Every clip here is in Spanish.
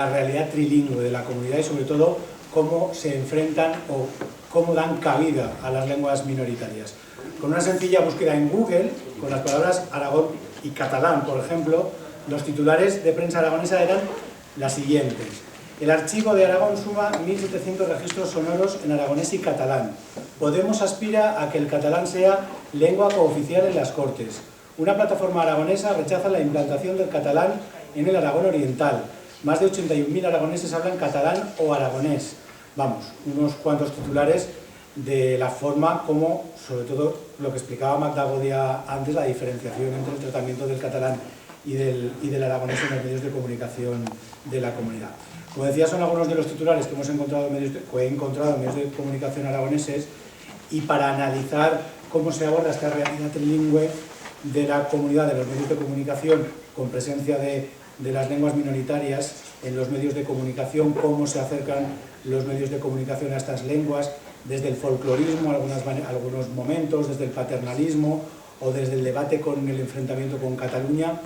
la realidad trilingüe de la comunidad y sobre todo cómo se enfrentan o cómo dan cabida a las lenguas minoritarias. Con una sencilla búsqueda en Google, con las palabras Aragón y catalán, por ejemplo, los titulares de prensa aragonesa eran las siguientes. El archivo de Aragón suma 1.700 registros sonoros en aragonés y catalán. Podemos aspira a que el catalán sea lengua cooficial en las Cortes. Una plataforma aragonesa rechaza la implantación del catalán en el Aragón Oriental. Más de 81.000 aragoneses hablan catalán o aragonés. Vamos, unos cuantos titulares de la forma como, sobre todo lo que explicaba Magda Godia antes, la diferenciación entre el tratamiento del catalán y del aragonés en los medios de comunicación de la comunidad. Como decía, son algunos de los titulares que he encontrado en medios de comunicación aragoneses, y para analizar cómo se aborda esta realidad trilingüe de la comunidad, de los medios de comunicación, con presencia de las lenguas minoritarias en los medios de comunicación, cómo se acercan los medios de comunicación a estas lenguas, desde el folclorismo algunos momentos, desde el paternalismo o desde el debate con el enfrentamiento con Cataluña.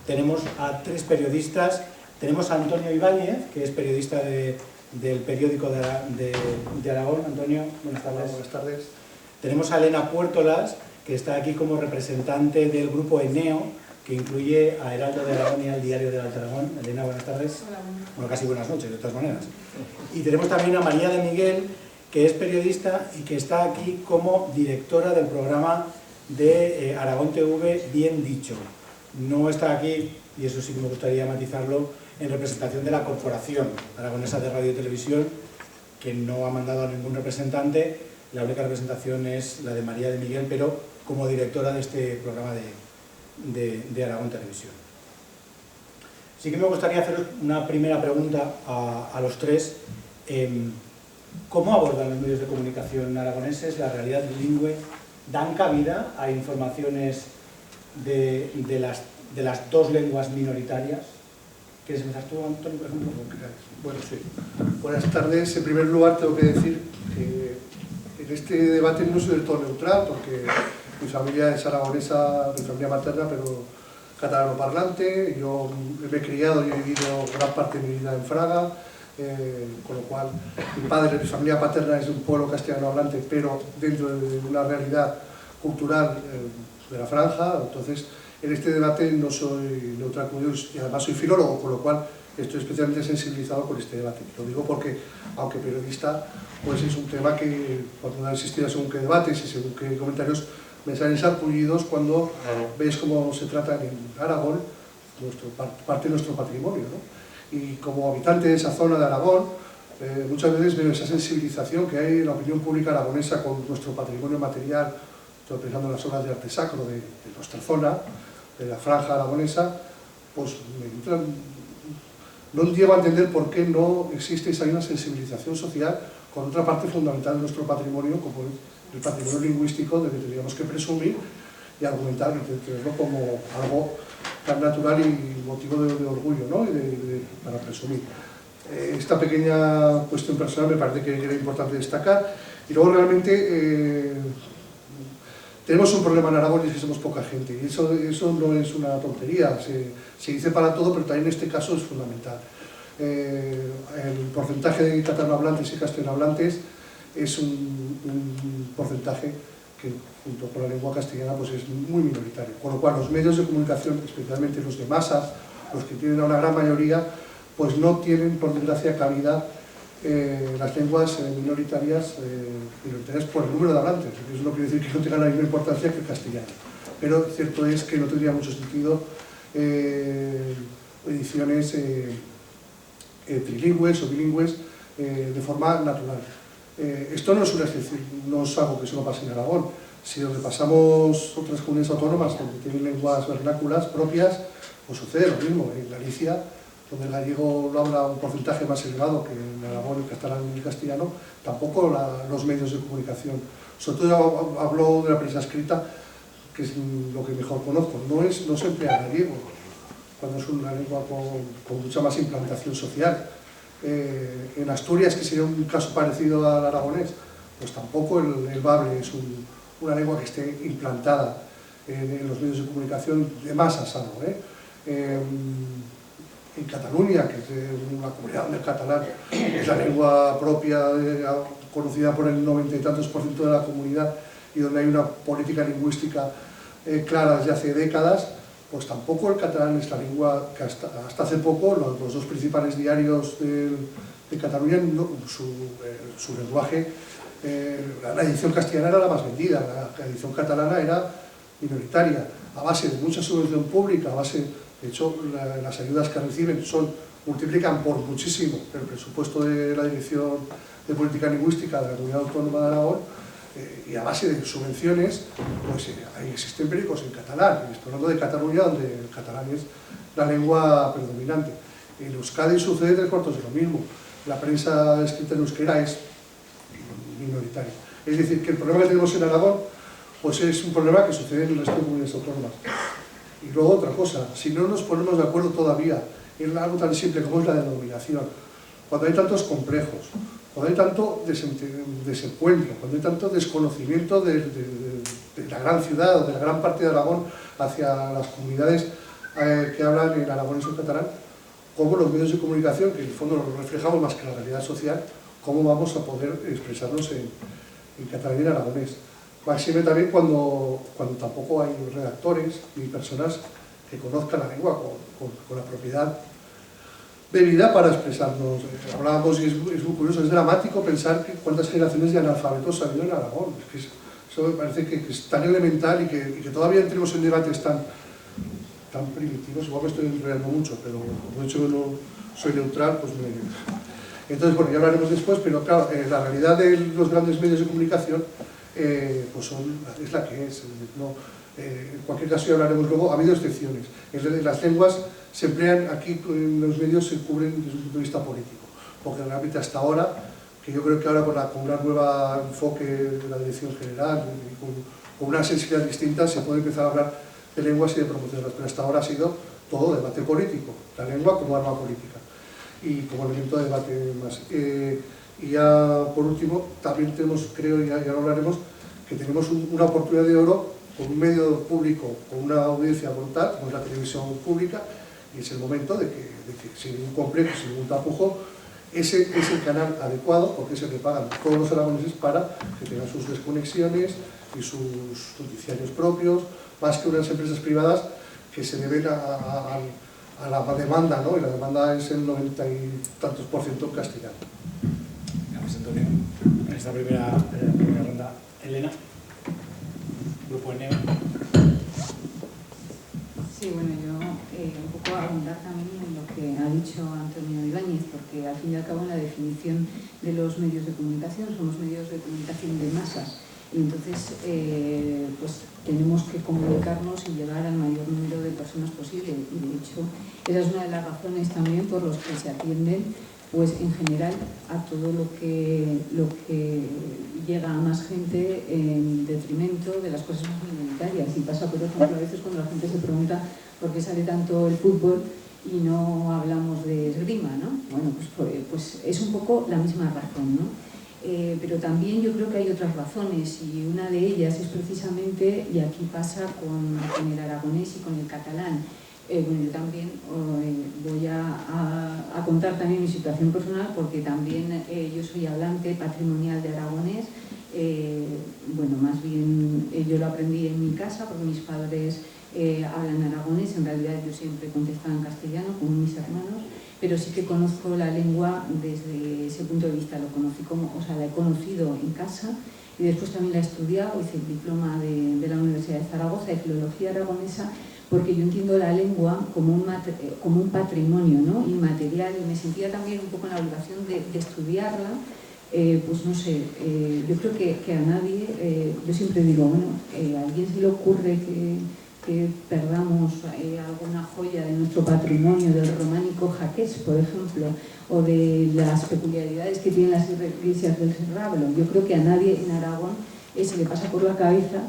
Tenemos a tres periodistas. Tenemos a Antonio Ibáñez, que es periodista del periódico de Aragón. Antonio, buenas tardes. Hola, buenas tardes. Tenemos a Elena Puertolas, que está aquí como representante del grupo ENEO, que incluye a Heraldo de Aragón y al Diario del Alto Aragón. Elena, buenas tardes. Hola, bueno, casi buenas noches, de todas maneras. Y tenemos también a María de Miguel, que es periodista y que está aquí como directora del programa de Aragón TV Bien Dicho. No está aquí, y eso sí que me gustaría matizarlo, en representación de la Corporación Aragonesa de Radio y Televisión, que no ha mandado a ningún representante. La única representación es la de María de Miguel, pero como directora de este programa de Aragón Televisión. Sí que me gustaría hacer una primera pregunta a los tres. ¿Cómo abordan los medios de comunicación aragoneses la realidad bilingüe? ¿Dan cabida a informaciones de las dos lenguas minoritarias? ¿Quieres empezar tú, Antonio, por ejemplo? Bueno, sí. Buenas tardes. En primer lugar, tengo que decir que en este debate no soy del todo neutral, porque mi familia es aragonesa, mi familia materna, pero catalano parlante. Yo me he criado y he vivido gran parte de mi vida en Fraga, con lo cual mi familia paterna es de un pueblo castellano hablante, pero dentro de una realidad cultural de la franja. Entonces, en este debate no soy neutral como Dios, y además soy filólogo, con lo cual estoy especialmente sensibilizado con este debate. Lo digo porque, aunque periodista, pues es un tema que, cuando han existido según qué debates y según qué comentarios, me salen sarpullidos cuando ves cómo se trata en Aragón parte de nuestro patrimonio, ¿no? Y como habitante de esa zona de Aragón, muchas veces veo esa sensibilización que hay en la opinión pública aragonesa con nuestro patrimonio material. Estoy pensando en las obras de arte sacro de nuestra zona, de la franja aragonesa. Pues no llego a entender por qué no existe esa misma sensibilización social con otra parte fundamental de nuestro patrimonio, como el patrimonio lingüístico, del que tendríamos que presumir y argumentar y tenerlo como algo tan natural y motivo de orgullo, ¿no? Para presumir. Esta pequeña cuestión personal me parece que era importante destacar. Y luego realmente tenemos un problema en Aragón, y es que somos poca gente, y eso no es una tontería, se dice para todo, pero también en este caso es fundamental. El porcentaje de catalanohablantes y castellanohablantes es un porcentaje que, junto con la lengua castellana, pues es muy minoritario, con lo cual los medios de comunicación, especialmente los de masas, los que tienen a una gran mayoría, pues no tienen, por desgracia, cabida las lenguas minoritarias por el número de hablantes. Eso no quiere decir que no tengan la misma importancia que el castellano, pero cierto es que no tendría mucho sentido ediciones trilingües o bilingües de forma natural. Esto no es una excepción, no es algo que solo pase en Aragón. Si repasamos otras comunidades autónomas donde tienen lenguas vernáculas propias, pues sucede lo mismo. En Galicia, donde el gallego lo habla un porcentaje más elevado que en Aragón, el catalán y el castellano, tampoco los medios de comunicación. Sobre todo hablo de la prensa escrita, que es lo que mejor conozco. No se emplea gallego, cuando es una lengua con mucha más implantación social. En Asturias, que sería un caso parecido al aragonés, pues tampoco el bable es una lengua que esté implantada en los medios de comunicación de masas, algo. en Cataluña, que es una comunidad donde el catalán es la lengua propia, conocida por el 90 y tantos % de la comunidad, y donde hay una política lingüística clara desde hace décadas, pues tampoco el catalán es la lengua que hasta hace poco los dos principales diarios de Cataluña, su lenguaje, la edición castellana era la más vendida, la edición catalana era minoritaria, a base de mucha subvención pública, a base, de hecho, las ayudas que reciben multiplican por muchísimo el presupuesto de la Dirección de Política Lingüística de la Comunidad Autónoma de Aragón, y a base de subvenciones, pues existen periódicos en catalán. Estoy hablando de Cataluña, donde el catalán es la lengua predominante. En Euskadi sucede 3/4 de lo mismo. La prensa escrita en euskera es minoritaria. Es decir, que el problema que tenemos en Aragón pues es un problema que sucede en el resto de comunidades autónomas. Y luego otra cosa, si no nos ponemos de acuerdo todavía en algo tan simple como es la denominación, cuando hay tantos complejos, cuando hay tanto desencuentro, cuando hay tanto desconocimiento de la gran ciudad o de la gran parte de Aragón hacia las comunidades que hablan en aragonés o catalán, cómo los medios de comunicación, que en el fondo lo reflejamos más que la realidad social, cómo vamos a poder expresarnos en catalán y en aragonés. Máxime también cuando tampoco hay redactores ni personas que conozcan la lengua con la propiedad debida para expresarnos. Hablábamos, y es muy curioso, es dramático pensar que cuántas generaciones de analfabetos ha habido en Aragón. Es que eso me parece que es tan elemental y que todavía entremos en debates tan primitivos. Igual me estoy enredando mucho, pero como he dicho que no soy neutral, pues Entonces, bueno, ya hablaremos después, pero claro, la realidad de los grandes medios de comunicación pues es la que es. No, en cualquier caso ya hablaremos luego. Ha habido excepciones. Las lenguas se emplean aquí, en los medios se cubren desde un punto de vista político, porque realmente hasta ahora, que yo creo que ahora con un nuevo enfoque de la dirección general y con una sensibilidad distinta se puede empezar a hablar de lenguas y de promocionarlas, pero hasta ahora ha sido todo debate político, la lengua como arma política y como elemento de debate más. Y ya por último, también tenemos, creo, ya lo hablaremos, que tenemos una oportunidad de oro con un medio público, con una audiencia brutal, como es la televisión pública, y es el momento de que sin ningún complejo, sin ningún tapujo, ese es el canal adecuado, porque es el que pagan todos los aragoneses para que tengan sus desconexiones y sus noticiarios propios, más que unas empresas privadas que se deben a la demanda, ¿no? Y la demanda es el 90 y tantos % castellano. Gracias, Antonio. En esta primera ronda, Elena, Grupo ENEO. Sí, bueno, yo un poco abundar también en lo que ha dicho Antonio Ibáñez, porque al fin y al cabo en la definición de los medios de comunicación somos medios de comunicación de masas, y entonces pues tenemos que comunicarnos y llegar al mayor número de personas posible, y de hecho esa es una de las razones también por las que se atienden pues en general a todo lo que llega a más gente en detrimento de las cosas más minoritarias. Y pasa, por ejemplo, a veces cuando la gente se pregunta por qué sale tanto el fútbol y no hablamos de esgrima, ¿no? Bueno, pues es un poco la misma razón, ¿no? Pero también yo creo que hay otras razones, y una de ellas es precisamente, y aquí pasa con el aragonés y con el catalán. Bueno, yo también voy a contar también mi situación personal, porque también yo soy hablante patrimonial de aragonés. Bueno, más bien yo lo aprendí en mi casa porque mis padres hablan aragonés. En realidad yo siempre contestaba en castellano como mis hermanos, pero sí que conozco la lengua desde ese punto de vista. La he conocido en casa, y después también la he estudiado. Hice el diploma de la Universidad de Zaragoza de Filología Aragonesa, porque yo entiendo la lengua como un patrimonio, ¿no?, inmaterial, y me sentía también un poco en la obligación de estudiarla. Pues no sé, yo creo que a nadie, yo siempre digo, bueno, a alguien se le ocurre que perdamos alguna joya de nuestro patrimonio, del románico jaqués, por ejemplo, o de las peculiaridades que tienen las iglesias del Serrablo. Yo creo que a nadie en Aragón se le pasa por la cabeza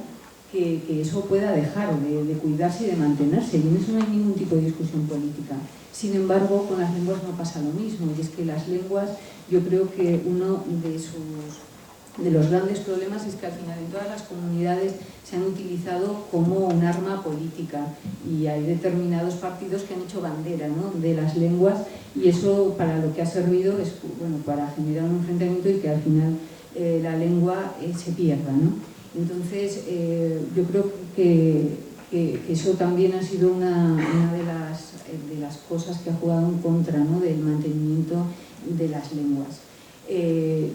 que eso pueda dejar de cuidarse y de mantenerse, y en eso no hay ningún tipo de discusión política. Sin embargo, con las lenguas no pasa lo mismo, y es que las lenguas, yo creo que uno de sus de los grandes problemas es que al final en todas las comunidades se han utilizado como un arma política y hay determinados partidos que han hecho bandera, ¿no?, de las lenguas, y eso para lo que ha servido es, bueno, para generar un enfrentamiento y que al final la lengua se pierda, ¿no? Entonces yo creo que eso también ha sido una de las cosas que ha jugado en contra, ¿no?, del mantenimiento de las lenguas.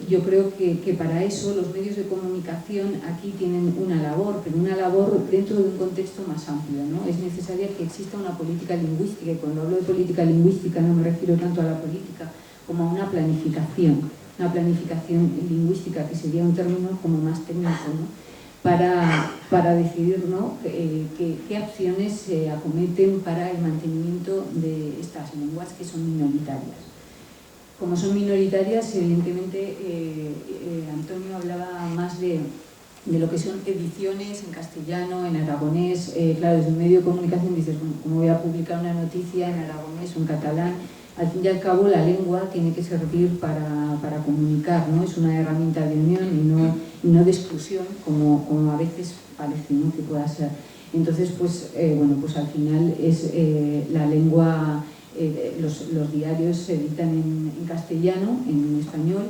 Yo creo que para eso los medios de comunicación aquí tienen una labor, pero una labor dentro de un contexto más amplio, ¿no? Es necesaria que exista una política lingüística, y cuando hablo de política lingüística no me refiero tanto a la política como a una planificación lingüística, que sería un término como más técnico, ¿no?, para decidir, ¿no?, qué acciones se acometen para el mantenimiento de estas lenguas que son minoritarias. Como son minoritarias, evidentemente, Antonio hablaba más de lo que son ediciones en castellano, en aragonés. Claro, desde un medio de comunicación dices, bueno, ¿cómo voy a publicar una noticia en aragonés o en catalán? Al fin y al cabo, la lengua tiene que servir para comunicar, ¿no? Es una herramienta de unión y no de exclusión, como a veces parece, ¿no?, que pueda ser. Entonces, pues, bueno, pues al final es la lengua. Los diarios se editan en castellano, en español,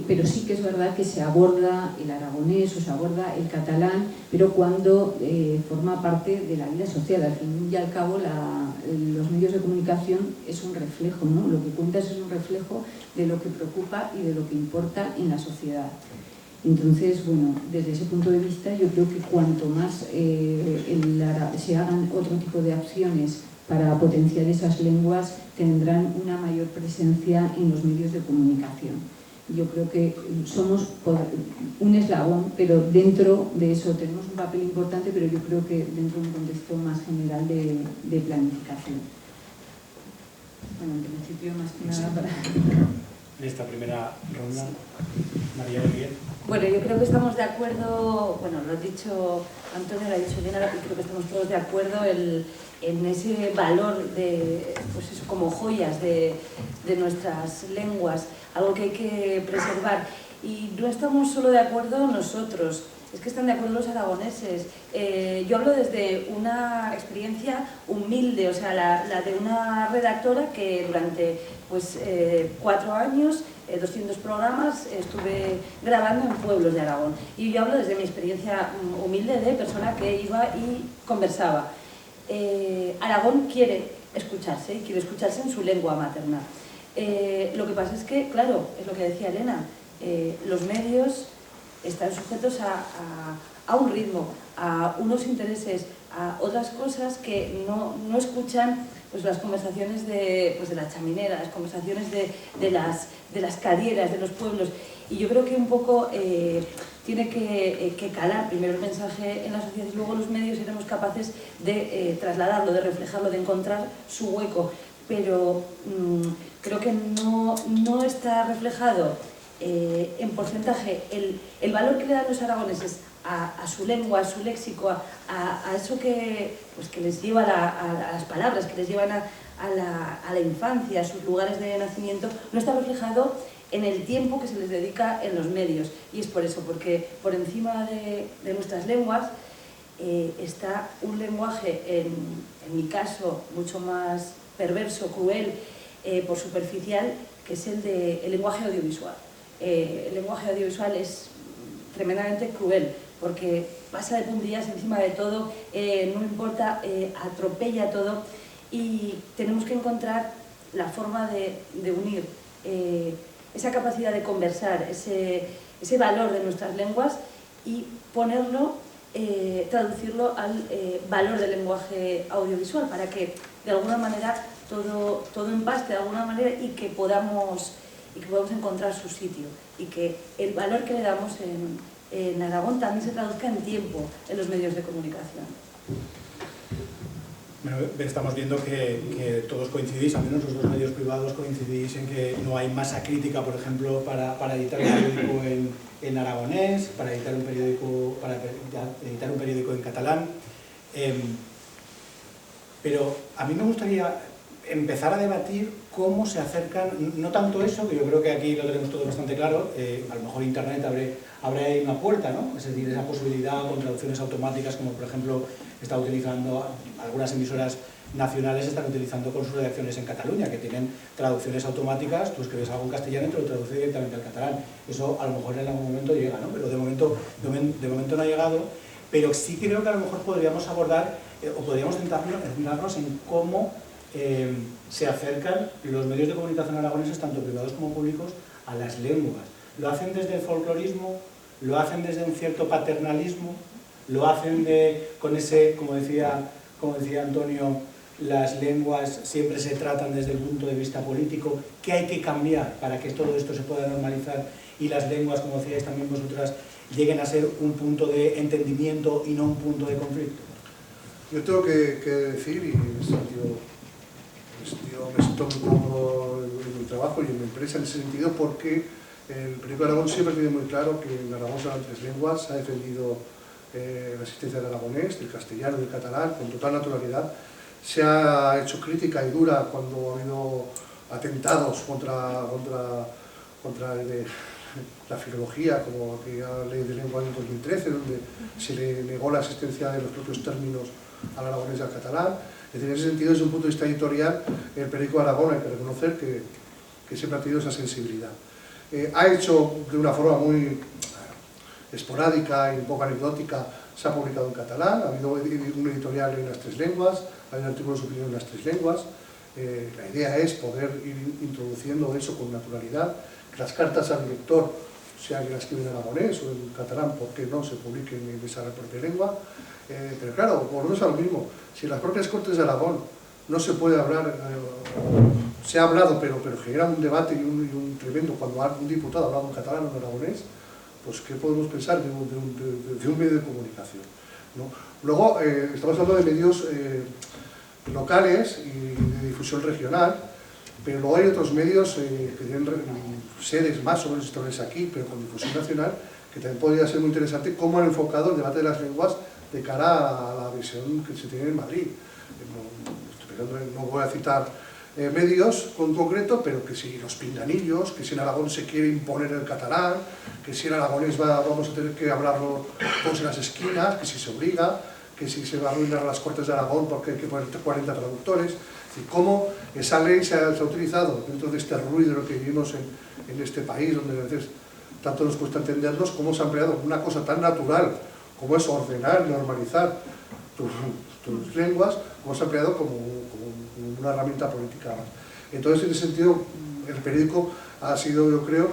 pero sí que es verdad que se aborda el aragonés o se aborda el catalán, pero cuando forma parte de la vida social. Al fin y al cabo, los medios de comunicación es un reflejo, ¿no? Lo que cuentas es un reflejo de lo que preocupa y de lo que importa en la sociedad. Entonces, bueno, desde ese punto de vista, yo creo que cuanto más se hagan otro tipo de acciones para potenciar esas lenguas, tendrán una mayor presencia en los medios de comunicación. Yo creo que somos un eslabón, pero dentro de eso tenemos un papel importante, pero yo creo que dentro de un contexto más general de planificación. Bueno, en principio, más que nada para... En esta primera ronda, María del Bien. Bueno, yo creo que estamos de acuerdo, bueno, lo ha dicho Antonio, lo ha dicho Elena, y creo que estamos todos de acuerdo en ese valor de, pues eso, como joyas de nuestras lenguas, algo que hay que preservar. Y no estamos solo de acuerdo nosotros, es que están de acuerdo los aragoneses. Yo hablo desde una experiencia humilde, o sea, la de una redactora que durante pues, 4 años, 200 programas, estuve grabando en pueblos de Aragón. Y yo hablo desde mi experiencia humilde de persona que iba y conversaba. Aragón quiere escucharse en su lengua materna. Lo que pasa es que, claro, es lo que decía Elena, los medios están sujetos a un ritmo, a unos intereses, a otras cosas que no escuchan pues, las conversaciones de la chaminera, las conversaciones de las cadieras, de los pueblos. Y yo creo que un poco tiene que calar primero el mensaje en la sociedad y luego los medios seremos capaces de trasladarlo, de reflejarlo, de encontrar su hueco. Pero creo que no está reflejado en porcentaje el valor que le dan los aragoneses a su lengua, a su léxico, a eso que les lleva a las palabras, que les llevan a la infancia, a sus lugares de nacimiento, no está reflejado en el tiempo que se les dedica en los medios. Y es por eso, porque por encima de nuestras lenguas está un lenguaje, en mi caso, mucho más perverso, cruel, por superficial, que es el lenguaje audiovisual. El lenguaje audiovisual es tremendamente cruel, porque pasa de puntillas encima de todo, no importa, atropella todo, y tenemos que encontrar la forma de unir esa capacidad de conversar, ese valor de nuestras lenguas y ponerlo, traducirlo al valor del lenguaje audiovisual, para que de alguna manera todo empaste de alguna manera y que podamos encontrar su sitio, y que el valor que le damos en Aragón también se traduzca en tiempo en los medios de comunicación. Bueno, estamos viendo que todos coincidís, al menos los dos medios privados coincidís en que no hay masa crítica, por ejemplo, para editar un periódico en aragonés, para editar un periódico en catalán. Pero a mí me gustaría empezar a debatir cómo se acercan, no tanto eso, que yo creo que aquí lo tenemos todo bastante claro, a lo mejor Internet abre ahí una puerta, ¿no? Es decir, esa posibilidad con traducciones automáticas, como por ejemplo está utilizando algunas emisoras nacionales, están utilizando con sus redacciones en Cataluña, que tienen traducciones automáticas, tú escribes algo en castellano y te lo traduce directamente al catalán. Eso a lo mejor en algún momento llega, ¿no? Pero de momento no ha llegado, pero sí creo que a lo mejor podríamos abordar, o podríamos centrarnos en cómo se acercan los medios de comunicación aragoneses, tanto privados como públicos, a las lenguas. Lo hacen desde el folclorismo, lo hacen desde un cierto paternalismo, lo hacen con ese, como decía Antonio, las lenguas siempre se tratan desde el punto de vista político, ¿qué hay que cambiar para que todo esto se pueda normalizar y las lenguas, como decíais también vosotras, lleguen a ser un punto de entendimiento y no un punto de conflicto? Yo tengo que decir, y en ese sentido me siento muy cómodo en mi trabajo y en mi empresa en ese sentido, porque el periódico de Aragón siempre tiene muy claro que en Aragón se hablan 3 lenguas, ha defendido la existencia del aragonés, del castellano y del catalán con total naturalidad. Se ha hecho crítica y dura cuando ha habido atentados contra la filología, como aquella ley de lengua del 2013, donde se le negó la existencia de los propios términos al aragonés y al catalán. Es decir, en ese sentido, desde un punto de vista editorial, el periódico de Aragón hay que reconocer que siempre ha tenido esa sensibilidad. Ha hecho de una forma muy esporádica y un poco anecdótica, se ha publicado en catalán, ha habido un editorial en las 3 lenguas, ha habido artículos de opinión en las 3 lenguas. La idea es poder ir introduciendo eso con naturalidad, que las cartas al lector, sea que las escribe en aragonés o en catalán, ¿por qué no se publiquen en esa propia lengua? Pero claro, volvemos a lo mismo, si en las propias Cortes de Aragón no se puede hablar, se ha hablado, pero genera un debate y un tremendo, cuando un diputado ha hablado en catalán o en aragonés, pues ¿qué podemos pensar de un medio de comunicación, ¿no? Luego, estamos hablando de medios locales y de difusión regional, pero luego hay otros medios que tienen sedes más o menos estables aquí, pero con difusión nacional, que también podría ser muy interesante cómo han enfocado el debate de las lenguas de cara a la visión que se tiene en Madrid. No voy a citar medios con concreto, pero que si los pinganillos, que si en Aragón se quiere imponer el catalán, que si en aragonés vamos a tener que hablarlo todos en las esquinas, que si se obliga, que si se va a arruinar las Cortes de Aragón porque hay que poner 40 traductores. Es decir, cómo esa ley se ha utilizado dentro de este ruido que vivimos en este país, donde a veces tanto nos cuesta entendernos, cómo se ha empleado una cosa tan natural como es ordenar y normalizar tus lenguas, cómo se ha empleado como una herramienta política más. Entonces, en ese sentido, el periódico ha sido, yo creo,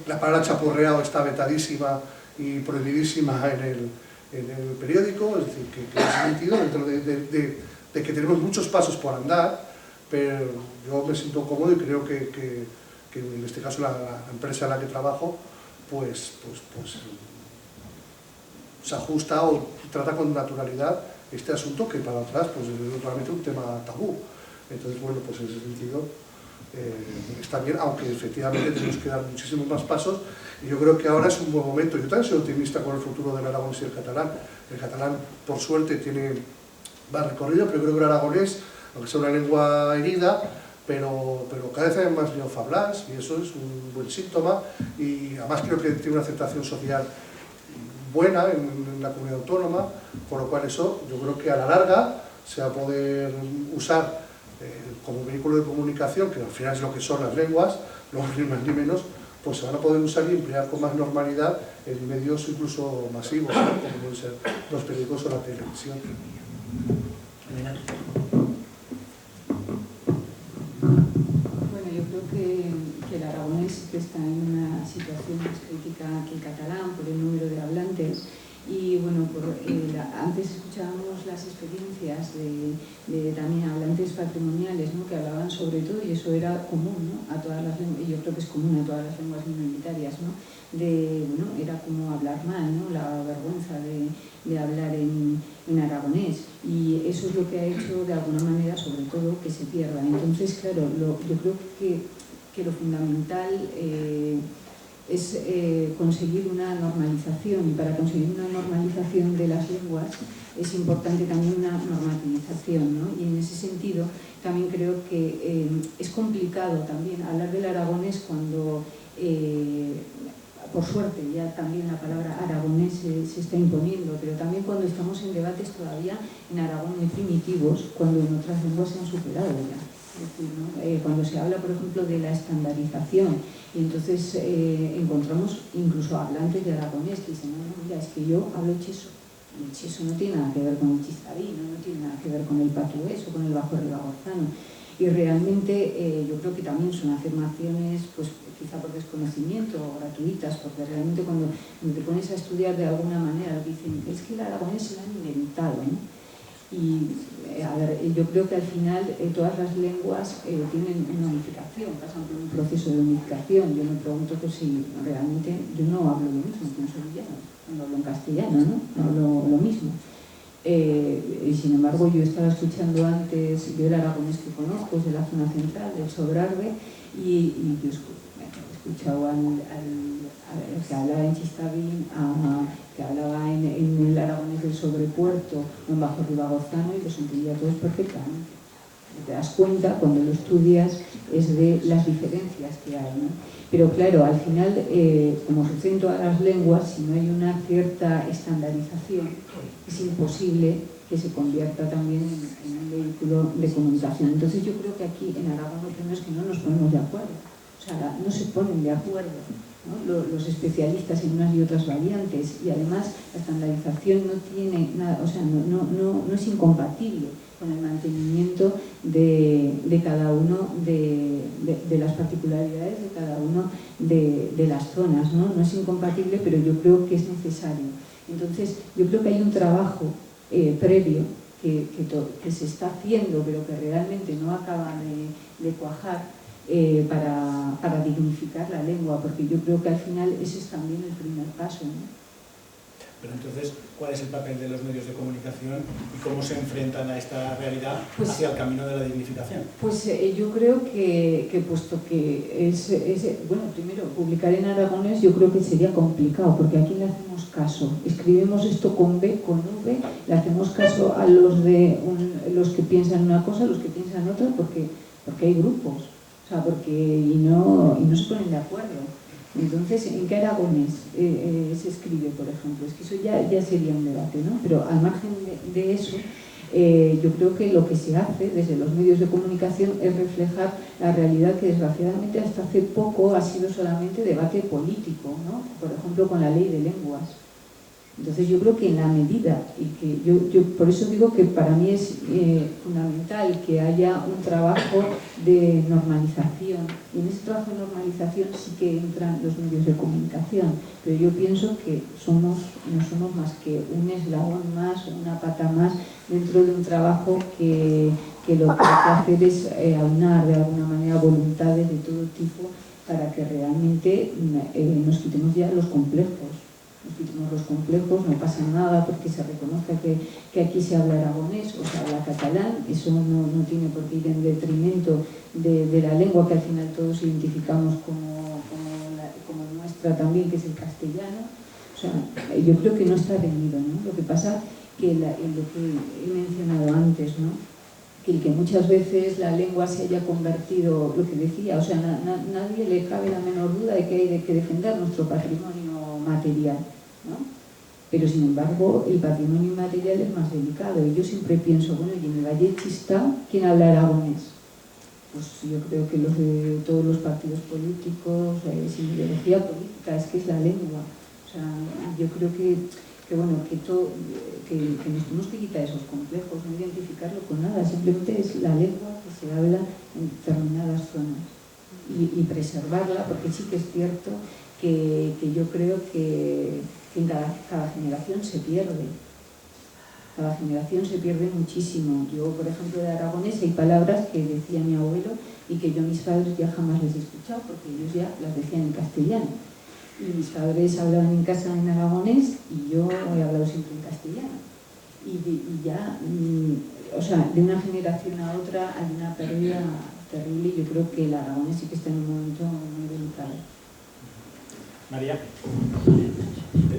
la palabra chapurreado está vetadísima y prohibidísima en el periódico, es decir, que en ese sentido, dentro de que tenemos muchos pasos por andar, pero yo me siento cómodo y creo que en este caso la empresa en la que trabajo, pues se ajusta o trata con naturalidad este asunto que para otras pues es realmente un tema tabú. Entonces, bueno, pues en ese sentido está bien, aunque efectivamente tenemos que dar muchísimos más pasos, y yo creo que ahora es un buen momento. Yo también soy optimista con el futuro del aragonés y el catalán. El catalán, por suerte, tiene más recorrido, pero creo que el aragonés, aunque sea una lengua herida, pero cada vez hay más neofablás, y eso es un buen síntoma, y además creo que tiene una aceptación social buena en la comunidad autónoma, por lo cual eso yo creo que a la larga se va a poder usar como vehículo de comunicación, que al final es lo que son las lenguas, no ni más ni menos, pues se van a poder usar y emplear con más normalidad en medios incluso masivos, ¿no? Como pueden ser los periódicos o la televisión. Bueno, yo creo que el aragonés está en una situación más crítica que el catalán por el número de hablantes. Y bueno, antes escuchábamos las experiencias de también hablantes patrimoniales, ¿no? Que hablaban sobre todo, y eso era común, ¿no? A todas las lenguas, y yo creo que es común a todas las lenguas minoritarias, ¿no? Bueno, era como hablar mal, ¿no? La vergüenza de hablar en aragonés, y eso es lo que ha hecho de alguna manera, sobre todo, que se pierda. Entonces, claro, yo creo que lo fundamental es conseguir una normalización, y para conseguir una normalización de las lenguas es importante también una normativización, ¿no? Y en ese sentido también creo que es complicado también hablar del aragonés cuando, por suerte, ya también la palabra aragonés se está imponiendo, pero también cuando estamos en debates todavía en Aragón muy primitivos, cuando en otras lenguas se han superado ya. Es decir, ¿no? Cuando se habla, por ejemplo, de la estandarización, y entonces encontramos incluso hablantes de aragonés que dicen, no, mira, es que yo hablo cheso. El cheso no tiene nada que ver con el chistavino, no tiene nada que ver con el patués o con el bajo ribagorzano. Y realmente yo creo que también son afirmaciones, pues quizá por desconocimiento o gratuitas, porque realmente cuando te pones a estudiar de alguna manera dicen, es que el aragonés se lo han inventado, ¿no? Y a ver, yo creo que al final todas las lenguas tienen una unificación, pasan por un proceso de unificación. Yo me pregunto que si realmente yo no hablo lo mismo que un sevillano, no hablo en castellano, ¿no? No hablo lo mismo. Y sin embargo yo estaba escuchando antes, yo el aragonés que conozco es de la zona central, del Sobrarbe, y yo he escuchado al que hablaba en chistavín, que hablaba en el aragonés del Sobrepuerto o en bajo ribagorzano, y los entendía todos perfectamente. Te das cuenta cuando lo estudias es de las diferencias que hay, ¿no? Pero claro, al final, como sucede en todas las lenguas, si no hay una cierta estandarización, es imposible que se convierta también en un vehículo de comunicación. Entonces yo creo que aquí en Aragón lo primero es que no nos ponemos de acuerdo, o sea, no se ponen de acuerdo, ¿no? Los especialistas en unas y otras variantes, y además la estandarización no tiene nada, o sea, no es incompatible con el mantenimiento de cada uno de las particularidades de cada uno de las zonas, ¿no? No es incompatible, pero yo creo que es necesario. Entonces, yo creo que hay un trabajo previo que se está haciendo, pero que realmente no acaba de cuajar, para dignificar la lengua, porque yo creo que al final ese es también el primer paso, ¿no? Pero entonces, ¿cuál es el papel de los medios de comunicación y cómo se enfrentan a esta realidad hacia el camino de la dignificación? Pues yo creo que puesto que bueno, primero, publicar en aragonés yo creo que sería complicado, porque aquí le hacemos caso. Escribimos esto con B, con V, le hacemos caso a los que piensan una cosa, los que piensan otra, porque hay grupos, o sea, y no se ponen de acuerdo. Entonces, ¿en qué aragonés se escribe, por ejemplo? Es que eso ya sería un debate, ¿no? Pero al margen de eso, yo creo que lo que se hace desde los medios de comunicación es reflejar la realidad que desgraciadamente hasta hace poco ha sido solamente debate político, ¿no? Por ejemplo, con la ley de lenguas. Entonces yo creo que en la medida, y que yo por eso digo que para mí es fundamental que haya un trabajo de normalización, y en ese trabajo de normalización sí que entran los medios de comunicación, pero yo pienso que no somos más que un eslabón más, una pata más dentro de un trabajo que lo que hay que hacer es aunar de alguna manera voluntades de todo tipo para que realmente nos quitemos ya los complejos. Nos quitemos los complejos, no pasa nada porque se reconozca que aquí se habla aragonés o se habla catalán, eso no tiene por qué ir en detrimento de la lengua que al final todos identificamos como nuestra también, que es el castellano. O sea, yo creo que no está reñido, ¿no? Lo que pasa que lo que he mencionado antes, ¿no? Que muchas veces la lengua se haya convertido, lo que decía, o sea, nadie le cabe la menor duda de que hay que defender nuestro patrimonio material, ¿no? Pero sin embargo el patrimonio inmaterial es más delicado, y yo siempre pienso, bueno, y en el Valle de Chistá, ¿quién habla aragonés? Pues yo creo que los de todos los partidos políticos, sin ideología política, es que es la lengua. O sea, yo creo que nos tenemos que quitar esos complejos, no identificarlo con nada, simplemente es la lengua que se habla en determinadas zonas y preservarla, porque sí que es cierto que yo creo que en cada generación se pierde. Cada generación se pierde muchísimo. Yo, por ejemplo, de aragonés hay palabras que decía mi abuelo y que yo a mis padres ya jamás les he escuchado, porque ellos ya las decían en castellano. Y mis padres hablaban en casa en aragonés y yo he hablado siempre en castellano. Y ya, o sea, de una generación a otra hay una pérdida terrible, y yo creo que el aragonés sí que está en un momento muy delicado. María,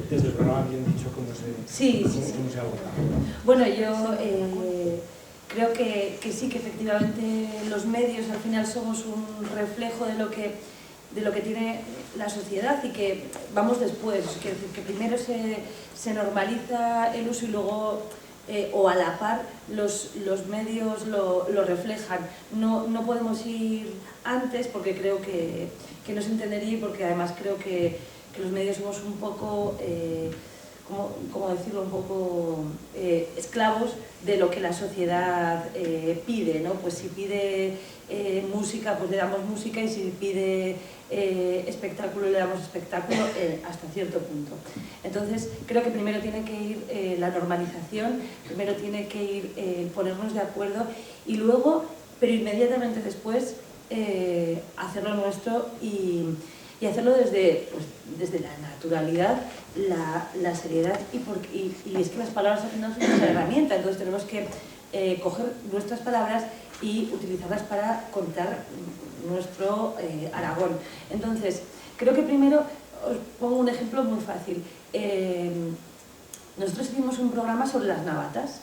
desde el programa habían dicho cómo se Sí. aborda. Bueno, yo creo que sí, que efectivamente los medios al final somos un reflejo de lo que tiene la sociedad y que vamos después, que primero se normaliza el uso y luego, o a la par, los medios lo reflejan. No podemos ir antes porque creo que no se entendería y porque además creo que los medios somos un poco, ¿cómo decirlo?, un poco esclavos de lo que la sociedad pide, ¿no? Pues si pide música, pues le damos música, y si pide espectáculo, le damos espectáculo hasta cierto punto. Entonces, creo que primero tiene que ir la normalización, primero tiene que ir ponernos de acuerdo y luego, pero inmediatamente después, hacerlo nuestro y hacerlo desde la naturalidad, la seriedad y es que las palabras al final son una herramienta, entonces tenemos que coger nuestras palabras y utilizarlas para contar nuestro Aragón. Entonces, creo que primero os pongo un ejemplo muy fácil. Nosotros hicimos un programa sobre las navatas,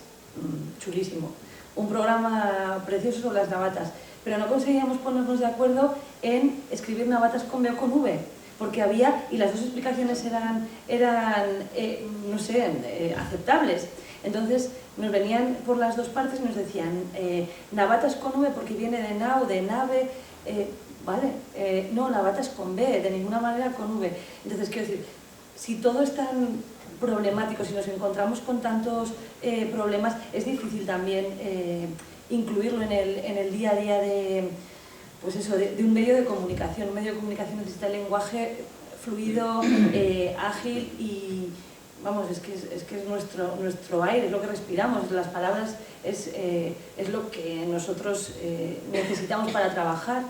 chulísimo, un programa precioso sobre las navatas, pero no conseguíamos ponernos de acuerdo en escribir navatas con B o con V, porque había, y las dos explicaciones eran no sé, aceptables. Entonces nos venían por las dos partes y nos decían navatas con V porque viene de nao, de nave, vale, no, navatas con B, de ninguna manera con V. Entonces quiero decir, si todo es tan problemático, si nos encontramos con tantos problemas, es difícil también incluirlo en el día a día de un medio de comunicación. Un medio de comunicación necesita el lenguaje fluido, ágil y, vamos, es que es nuestro aire, es lo que respiramos, las palabras es lo que nosotros necesitamos para trabajar.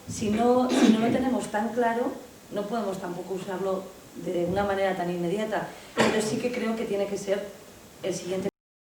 Si no lo tenemos tan claro, no podemos tampoco usarlo de una manera tan inmediata, pero sí que creo que tiene que ser el siguiente